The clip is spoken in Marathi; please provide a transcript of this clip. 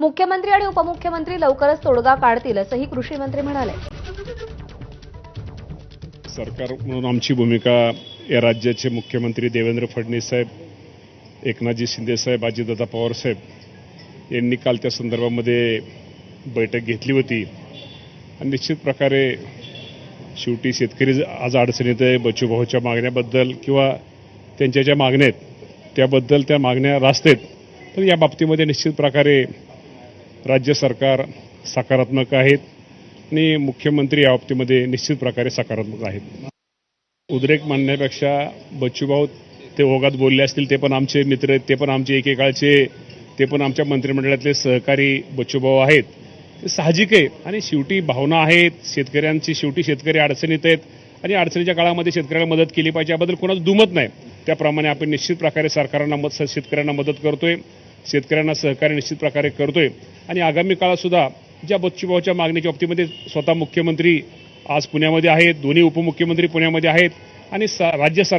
मुख्यमंत्री आणि उपमुख्यमंत्री लवकरच तोडगा काढतील असंही कृषी मंत्री म्हणाले। सरकार म्हणून आमची भूमिका या राज्याचे मुख्यमंत्री देवेंद्र फडणवीस साहेब, एकनाथजी शिंदे साहेब, अजितदादा पवार साहेब यांनी काल त्या संदर्भामध्ये बैठक घेतली होती आणि निश्चित प्रकारे शेवटी शेतकरी आज अडचणीत आहे। बच्चूभाऊच्या मागण्याबद्दल किंवा त्यांच्या ज्या मागण्या आहेत त्याबद्दल त्या मागण्या रास्त आहेत, पण या बाबतीमध्ये निश्चित प्रकारे राज्य सरकार सकारात्मक आहेत आणि मुख्यमंत्री या बाबतीमध्ये निश्चित प्रकारे सकारात्मक आहेत। उद्रेक मानण्यापेक्षा बच्चूभाऊ ते ओघात बोलले असतील, ते पण आमचे मित्र आहेत, ते पण आमचे एकेकाळचे, ते पण आमच्या मंत्रिमंडळातले सहकारी बच्चूभाऊ आहेत। ते साहजिक आहे आणि शेवटी भावना आहेत शेतकऱ्यांची। शेवटी शेतकरी अडचणीत आहेत आणि अडचणीच्या काळामध्ये शेतकऱ्याला मदत केली पाहिजे, याबद्दल कोणाचं दुमत नाही। त्याप्रमाणे आपण निश्चित प्रकारे सरकारला शेतकऱ्यांना मदत करतोय, शेतकऱ्यांना सहकार्य निश्चित प्रकारे करतोय आणि आगामी काळात सुद्धा ज्या बच्चूभाऊच्या मागणीच्या बाबतीमध्ये स्वतः मुख्यमंत्री आज पुण्यामध्ये आहेत, दोन्ही उपमुख्यमंत्री पुण्यामध्ये आहेत आणि राज्य सरकार